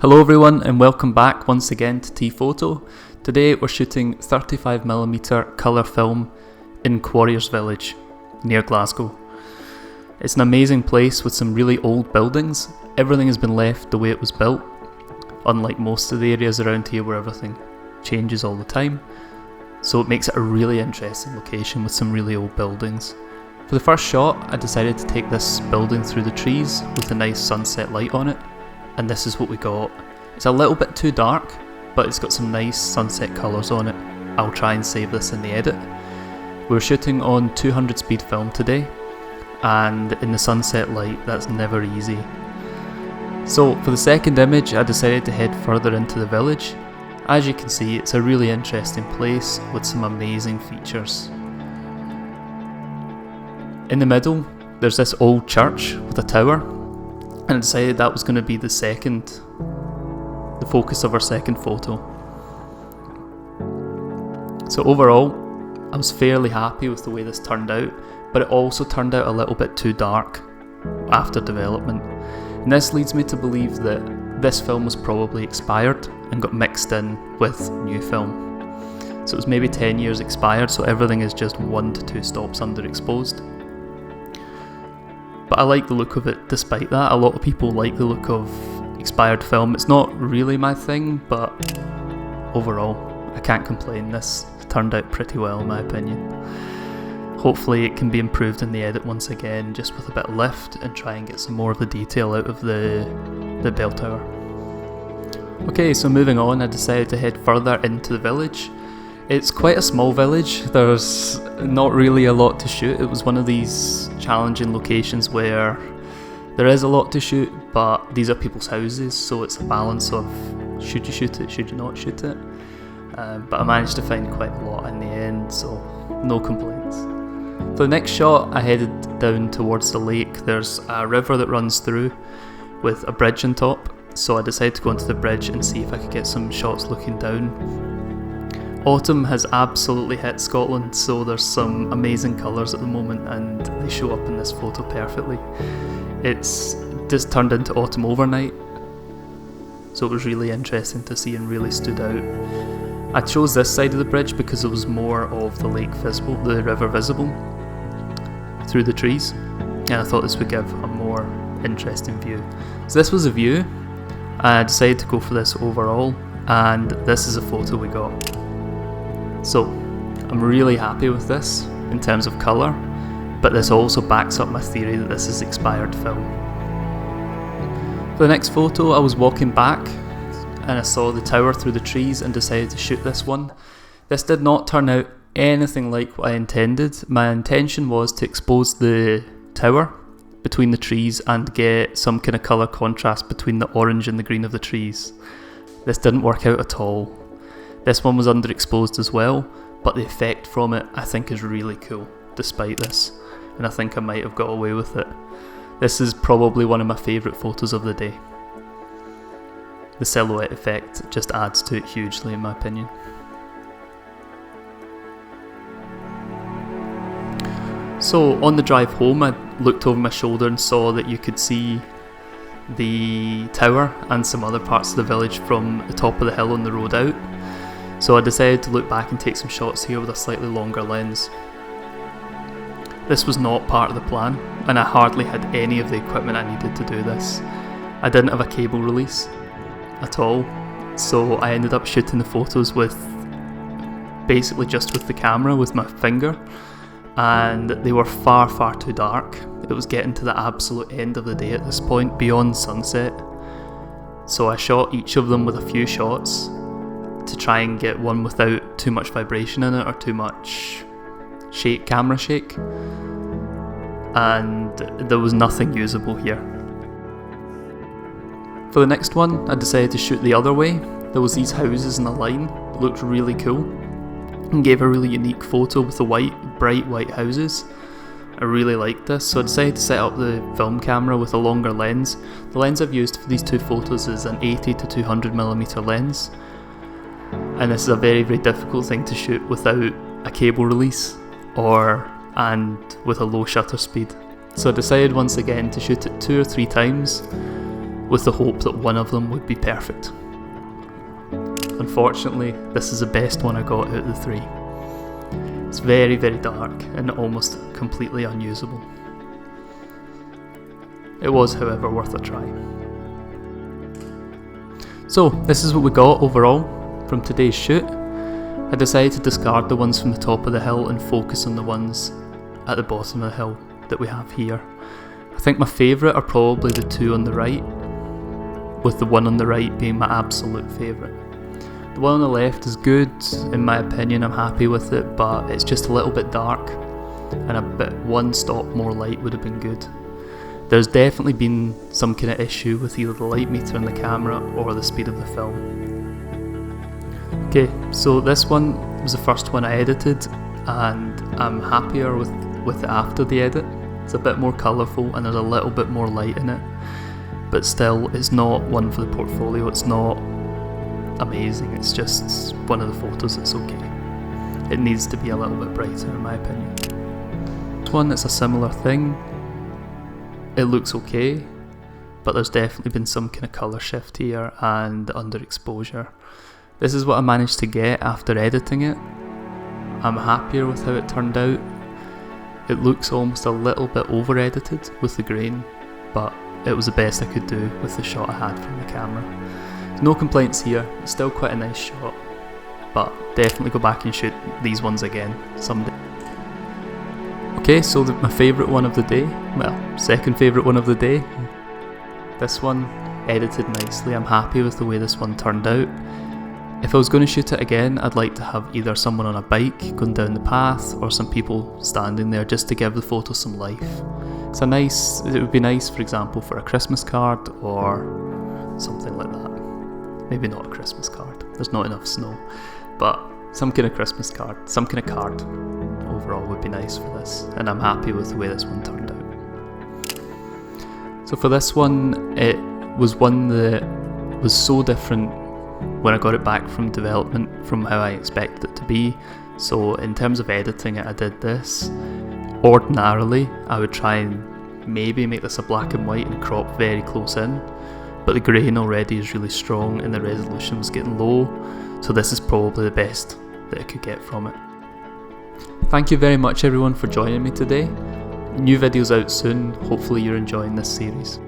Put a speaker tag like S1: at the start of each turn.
S1: Hello everyone and welcome back once again to T-Photo. Today we're shooting 35mm colour film in Quarriers Village near Glasgow. It's an amazing place with some really old buildings. Everything has been left the way it was built, unlike most of the areas around here where everything changes all the time. So it makes it a really interesting location with some really old buildings. For the first shot I decided to take this building through the trees with a nice sunset light on it. And this is what we got. It's a little bit too dark, but it's got some nice sunset colours on it. I'll try and save this in the edit. We're shooting on 200 speed film today, and in the sunset light that's never easy. So for the second image I decided to head further into the village. As you can see, it's a really interesting place with some amazing features. In the middle there's this old church with a tower, and I decided that was going to be the focus of our second photo. So overall, I was fairly happy with the way this turned out, but it also turned out a little bit too dark after development. And this leads me to believe that this film was probably expired and got mixed in with new film. So it was maybe 10 years expired, so everything is just 1 to 2 stops underexposed. But I like the look of it despite that. A lot of people like the look of expired film. It's not really my thing, but overall I can't complain. This turned out pretty well in my opinion. Hopefully it can be improved in the edit once again, just with a bit of lift and try and get some more of the detail out of the bell tower. Okay, so moving on, I decided to head further into the village. It's quite a small village, there's not really a lot to shoot. It was one of these challenging locations where there is a lot to shoot, but these are people's houses, so it's a balance of should you shoot it, should you not shoot it. But I managed to find quite a lot in the end, so no complaints. For the next shot I headed down towards the lake. There's a river that runs through with a bridge on top, so I decided to go onto the bridge and see if I could get some shots looking down. Autumn has absolutely hit Scotland, so there's some amazing colours at the moment and they show up in this photo perfectly. It's just turned into autumn overnight, so it was really interesting to see and really stood out. I chose this side of the bridge because it was more of the lake visible, the river visible through the trees, and I thought this would give a more interesting view. So this was a view. I decided to go for this overall, and this is a photo we got. So I'm really happy with this in terms of colour, but this also backs up my theory that this is expired film. For the next photo I was walking back and I saw the tower through the trees and decided to shoot this one. This did not turn out anything like what I intended. My intention was to expose the tower between the trees and get some kind of colour contrast between the orange and the green of the trees. This didn't work out at all. This one was underexposed as well, but the effect from it I think is really cool despite this, and I think I might have got away with it. This is probably one of my favourite photos of the day. The silhouette effect just adds to it hugely in my opinion. So on the drive home I looked over my shoulder and saw that you could see the tower and some other parts of the village from the top of the hill on the road out. So I decided to look back and take some shots here with a slightly longer lens. This was not part of the plan, and I hardly had any of the equipment I needed to do this. I didn't have a cable release at all, so I ended up shooting the photos with basically just with the camera with my finger, and they were far too dark. It was getting to the absolute end of the day at this point, beyond sunset. So I shot each of them with a few shots to try and get one without too much vibration in it or too much camera shake, and there was nothing usable here. For the next one I decided to shoot the other way. There was these houses in a line, it looked really cool. and gave a really unique photo with the bright white houses. I really liked this, so I decided to set up the film camera with a longer lens. The lens I've used for these two photos is an 80 to 200mm lens, and this is a very difficult thing to shoot without a cable release and with a low shutter speed. So I decided once again to shoot it 2 or 3 times with the hope that one of them would be perfect. Unfortunately, this is the best one I got out of the 3. It's very dark and almost completely unusable. It was, however, worth a try. So this is what we got overall from today's shoot. I decided to discard the ones from the top of the hill and focus on the ones at the bottom of the hill that we have here. I think my favourite are probably the 2 on the right, with the one on the right being my absolute favourite. The one on the left is good, in my opinion. I'm happy with it, but it's just a little bit dark, and one stop more light would have been good. There's definitely been some kind of issue with either the light meter in the camera or the speed of the film. Okay, so this one was the first one I edited, and I'm happier with it after the edit. It's a bit more colourful and there's a little bit more light in it, but still it's not one for the portfolio. It's not amazing, it's just one of the photos that's okay. It needs to be a little bit brighter in my opinion. This one, it's a similar thing. It looks okay, but there's definitely been some kind of colour shift here and underexposure. This is what I managed to get after editing it. I'm happier with how it turned out. It looks almost a little bit over edited with the grain, but it was the best I could do with the shot I had from the camera. No complaints here, it's still quite a nice shot, but definitely go back and shoot these ones again someday. Okay, so my favourite one of the day, well, second favourite one of the day. This one, edited nicely. I'm happy with the way this one turned out. If I was going to shoot it again, I'd like to have either someone on a bike going down the path or some people standing there just to give the photo some life. It would be nice, for example, for a Christmas card or something like that. Maybe not a Christmas card, there's not enough snow, but some kind of Christmas card, some kind of card overall would be nice for this, and I'm happy with the way this one turned out. So for this one, it was one that was so different when I got it back from development from how I expected it to be. So in terms of editing it, I did this. Ordinarily, I would try and maybe make this a black and white and crop very close in, but the grain already is really strong and the resolution was getting low, so this is probably the best that I could get from it. Thank you very much everyone for joining me today. New videos out soon, hopefully you're enjoying this series.